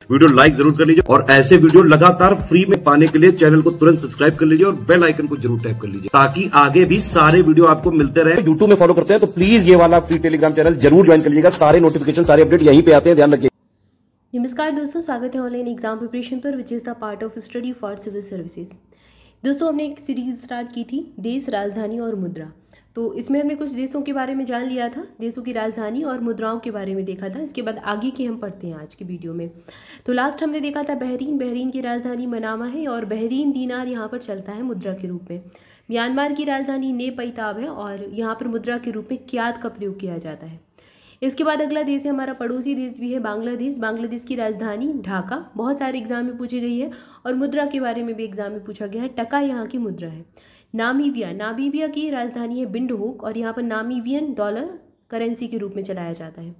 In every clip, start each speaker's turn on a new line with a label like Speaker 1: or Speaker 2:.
Speaker 1: Video like जरूर कर लीजिए और ऐसे वीडियो लगातार फ्री में पाने के लिए चैनल को तुरंत सब्सक्राइब कर लीजिए और बेल आइकन को जरूर टैप कर लीजिए ताकि आगे भी सारे वीडियो आपको मिलते रहे। यूट्यूब में फॉलो करते हैं तो प्लीज ये वाला फ्री टेलीग्राम चैनल जरूर ज्वाइन कर लीजिएगा। सारे नोटिफिकेशन सारे अपडेट यहीं पे आते हैं, ध्यान रखिए।
Speaker 2: नमस्कार दोस्तों, स्वागत है ऑनलाइन एग्जाम प्रिपरेशन पर which is the part of study for civil services. दोस्तों, हमने एक सीरीज स्टार्ट की थी देश, राजधानी और मुद्रा। तो इसमें हमने कुछ देशों के बारे में जान लिया था, देशों की राजधानी और मुद्राओं के बारे में देखा था। इसके बाद आगे के हम पढ़ते हैं आज की वीडियो में। तो लास्ट हमने देखा था बहरीन की राजधानी मनामा है और बहरीन दीनार यहाँ पर चलता है मुद्रा के रूप में। म्यांमार की राजधानी ने पैताब है और यहाँ पर मुद्रा के रूप में क्याद का प्रयोग किया जाता है। इसके बाद अगला देश है हमारा पड़ोसी देश भी है बांग्लादेश। बांग्लादेश की राजधानी ढाका बहुत सारे एग्जाम में पूछी गई है और मुद्रा के बारे में भी एग्जाम में पूछा गया है। टका यहाँ की मुद्रा है। नामीबिया की राजधानी है विंडहोक और यहाँ पर नामीबियन डॉलर करेंसी के रूप में चलाया जाता है।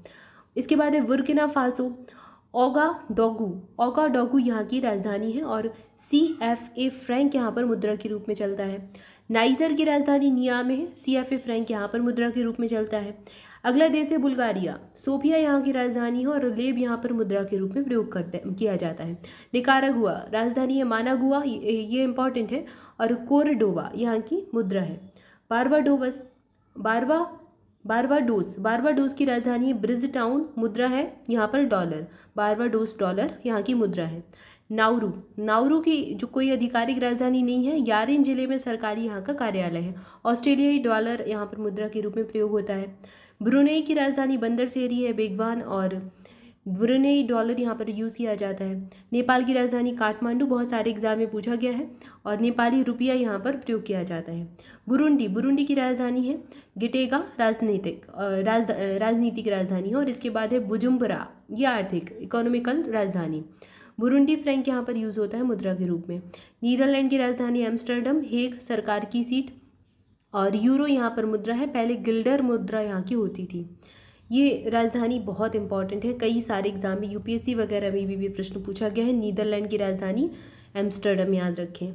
Speaker 2: इसके बाद है बुर्किना फासो। ओगाडोगु यहाँ की राजधानी है और CFA फ्रैंक यहाँ पर मुद्रा के रूप में चलता है। नाइजर की राजधानी नियामे है। CFA फ्रैंक यहाँ पर मुद्रा के रूप में चलता है। अगला देश है बुल्गारिया। सोफिया यहाँ की राजधानी है और लेब यहाँ पर मुद्रा के रूप में प्रयोग किया जाता है। निकारागुआ राजधानी है मानागुआ, ये इंपॉर्टेंट है, और कोरडोबा यहाँ की मुद्रा है। बारबाडोस की राजधानी है ब्रिज टाउन, मुद्रा है यहाँ पर डॉलर। बारबाडोस डॉलर यहाँ की मुद्रा है। नाउरू की जो कोई आधिकारिक राजधानी नहीं है, यारिन जिले में सरकारी यहाँ का कार्यालय है। ऑस्ट्रेलियाई डॉलर यहाँ पर मुद्रा के रूप में प्रयोग होता है। ब्रुनेई की राजधानी बंदर सेरी है बेगवान और ब्रुनेई डॉलर यहाँ पर यूज़ किया जाता है। नेपाल की राजधानी काठमांडू बहुत सारे एग्जाम में पूछा गया है और नेपाली रुपया यहाँ पर प्रयोग किया जाता है। बुरुंडी की राजधानी है गिटेगा, राजनीतिक राजधानी है। और इसके बाद है बुजुम्बरा, ये आर्थिक इकोनॉमिकल राजधानी। बुरुंडी फ्रैंक यहाँ पर यूज़ होता है मुद्रा के रूप में। नीदरलैंड की राजधानी एम्स्टर्डम, हेग सरकार की सीट, और यूरो यहाँ पर मुद्रा है। पहले गिल्डर मुद्रा यहाँ की होती थी। ये राजधानी बहुत इंपॉर्टेंट है, कई सारे एग्जाम में UPSC वगैरह में भी प्रश्न पूछा गया है। नीदरलैंड की राजधानी एम्स्टर्डम, याद रखें।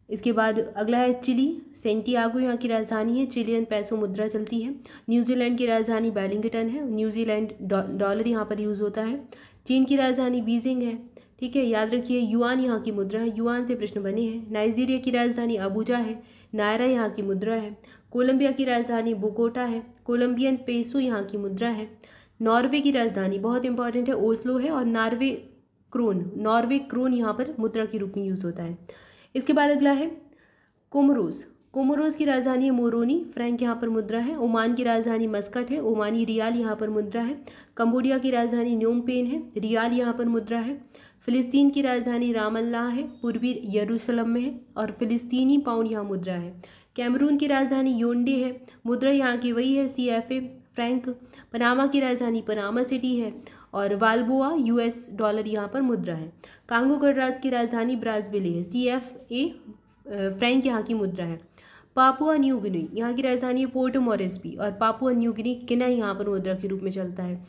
Speaker 2: इसके बाद अगला है चिली। सेंटियागो यहाँ की राजधानी है। चिलियन पैसो मुद्रा चलती है। न्यूजीलैंड की राजधानी वेलिंगटन है। न्यूजीलैंड डॉलर यहाँ पर यूज़ होता है। चीन की राजधानी बीजिंग है, ठीक है, याद रखिए। युआन यहाँ की मुद्रा है, युआन से प्रश्न बने हैं। नाइजीरिया की राजधानी अबुजा है। नायरा यहाँ की मुद्रा है। कोलंबिया की राजधानी बोगोटा है। कोलंबियन पेसो यहाँ की मुद्रा है। नॉर्वे की राजधानी बहुत इंपॉर्टेंट है, ओस्लो है। और नॉर्वे क्रोन यहाँ पर मुद्रा के रूप में यूज़ होता है। इसके बाद अगला है कोमोरोस की राजधानी है मोरोनी, फ्रैंक यहाँ पर मुद्रा है। ओमान की राजधानी मस्कट है, ओमानी रियाल यहाँ पर मुद्रा है। कंबोडिया की राजधानी न्योम पेन है, रियाल यहाँ पर मुद्रा है। फिलिस्तीन की राजधानी रामल्लाह है, पूर्वी यरूशलेम में है और फिलिस्तीनी पाउंड यहाँ मुद्रा है। कैमरून की राजधानी योंडे है, मुद्रा यहाँ की वही है CFA फ्रैंक। पनामा की राजधानी पनामा सिटी है और वाल्बोआ US डॉलर यहाँ पर मुद्रा है। कांगो गणराज्य की राजधानी ब्राज़ीलिया है, CFA फ्रैंक यहाँ की मुद्रा है। पापुआ न्यू गिनी यहाँ की राजधानी है पोर्ट मोरेस्बी और पापुआ न्यू गिनी किना यहाँ पर मुद्रा के रूप में चलता है।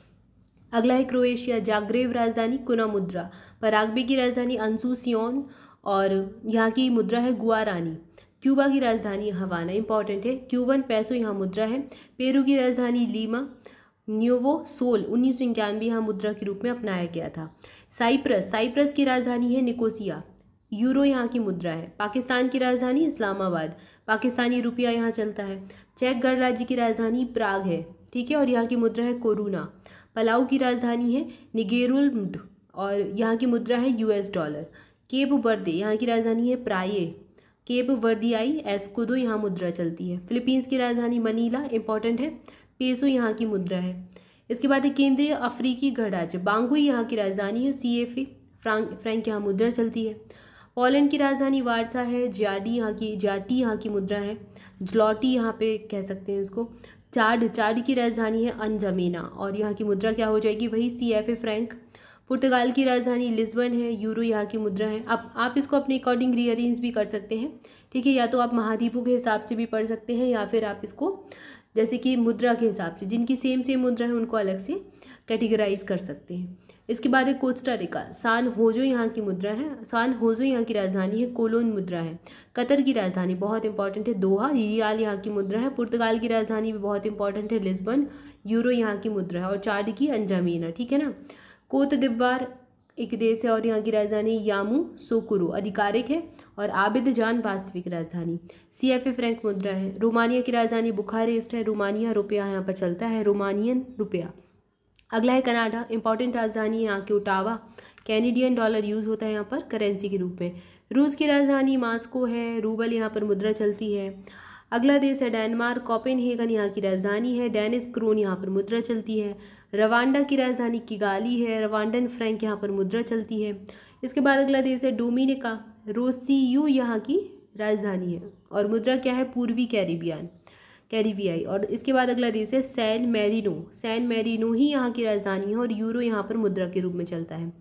Speaker 2: अगला है क्रोएशिया। जाग्रेब राजधानी कुना मुद्रा। पराग्वे की राजधानी अंसुसियोन और यहाँ की मुद्रा है गुआरानी। क्यूबा की राजधानी हवाना, इंपॉर्टेंट है, क्यूबन पैसो यहाँ मुद्रा है। पेरू की राजधानी लीमा। न्यूवो सोल 1991 यहाँ मुद्रा के रूप में अपनाया गया था। साइप्रस की राजधानी है निकोसिया, यूरो यहाँ की मुद्रा है। पाकिस्तान की राजधानी इस्लामाबाद, पाकिस्तानी रुपया यहाँ चलता है। चेक गणराज्य की राजधानी प्राग है, ठीक है, और यहाँ की मुद्रा है कोरूना। पलाऊ की राजधानी है निगेरुल्ड और यहाँ की मुद्रा है US डॉलर। केप वर्दे यहाँ की राजधानी है प्राये, केप वर्दियाई एस्कुडो यहाँ मुद्रा चलती है। फिलीपींस की राजधानी मनीला, इंपॉर्टेंट है, पेसो यहाँ की मुद्रा है। इसके बाद है केंद्रीय अफ्रीकी गणराज्य बांगुई यहाँ की राजधानी है, CFA फ्रैंक यहाँ मुद्रा चलती है। पोलैंड की राजधानी वारसा है। जाटी यहाँ की मुद्रा है। ज्लॉटी यहाँ पे कह सकते हैं इसको। चाड की राजधानी है अनजमेना और यहाँ की मुद्रा क्या हो जाएगी, वही CFA फ्रैंक। पुर्तगाल की राजधानी लिस्बन है, यूरो यहाँ की मुद्रा है। अब आप इसको अपने अकॉर्डिंग रीअरेंज भी कर सकते हैं, ठीक है, या तो आप महाद्वीपों के हिसाब से भी पढ़ सकते हैं या फिर आप इसको जैसे कि मुद्रा के हिसाब से, जिनकी सेम मुद्रा है उनको अलग से कैटेगराइज कर सकते हैं। इसके बाद है कोस्टा रिका। सान होजो यहाँ की मुद्रा है। सान होजो यहाँ की राजधानी है, कोलोन मुद्रा है। कतर की राजधानी बहुत इंपॉर्टेंट है दोहा, रियाल यहाँ की मुद्रा है। पुर्तगाल की राजधानी भी बहुत इंपॉर्टेंट है लिस्बन, यूरो यहाँ की मुद्रा है। और चाड की अंजामीना, ठीक है ना। कोत दिवार एक देश है और यहाँ की राजधानी यामूसोकुरो आधिकारिक है, और आबिदजान वास्तविक राजधानी। CFA फ्रैंक मुद्रा है। रोमानिया की राजधानी बुखारेस्ट है। रोमानिया रुपया यहाँ पर चलता है, रोमानियन रुपया। अगला है कनाडा, इंपॉर्टेंट राजधानी यहाँ की ओटावा। कैनेडियन डॉलर यूज़ होता है यहाँ पर करेंसी के रूप में। रूस की राजधानी मॉस्को है, रूबल यहाँ पर मुद्रा चलती है। अगला देश है डेनमार्क, कोपेनहेगन यहाँ की राजधानी है, डेनिश क्रोन यहाँ पर मुद्रा चलती है। रवांडा की राजधानी किगाली है, रवांडन फ्रैंक यहाँ पर मुद्रा चलती है। इसके बाद अगला देश है डोमिनिका, रोसियू यहाँ की राजधानी है, और मुद्रा क्या है, पूर्वी कैरिबियाई। और इसके बाद अगला देश है सैन मैरिनो ही यहाँ की राजधानी है, और यूरो यहाँ पर मुद्रा के रूप में चलता है।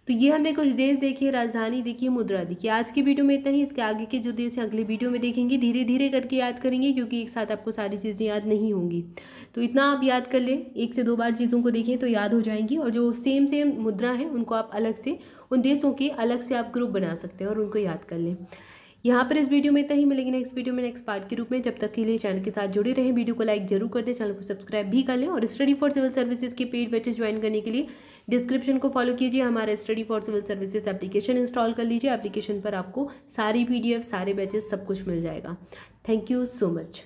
Speaker 2: तो ये हमने कुछ देश देखे, राजधानी देखी, मुद्रा देखी। आज की वीडियो में इतना ही। इसके आगे के जो देश है अगले वीडियो में देखेंगे, धीरे धीरे करके याद करेंगे, क्योंकि एक साथ आपको सारी चीज़ें याद नहीं होंगी। तो इतना आप याद कर लें, 1 से 2 बार चीज़ों को देखें तो याद हो जाएंगी। और जो सेम मुद्रा है उनको आप अलग से, उन देशों के अलग से आप ग्रुप बना सकते हैं और उनको याद कर लें। यहाँ पर इस वीडियो में इतना ही। मिलेंगे नेक्स्ट वीडियो में नेक्स्ट पार्ट के रूप में। जब तक के लिए चैनल के साथ जुड़े रहें, वीडियो को लाइक जरूर कर दें, चैनल को सब्सक्राइब भी कर लें, और स्टडी फॉर सिविल सर्विसेज के पेड बैचेस ज्वाइन करने के लिए डिस्क्रिप्शन को फॉलो कीजिए। हमारा study for civil services application install कर लीजिए। एप्लीकेशन पर आपको सारी PDF, सारे बैचेस, सब कुछ मिल जाएगा। Thank you so much.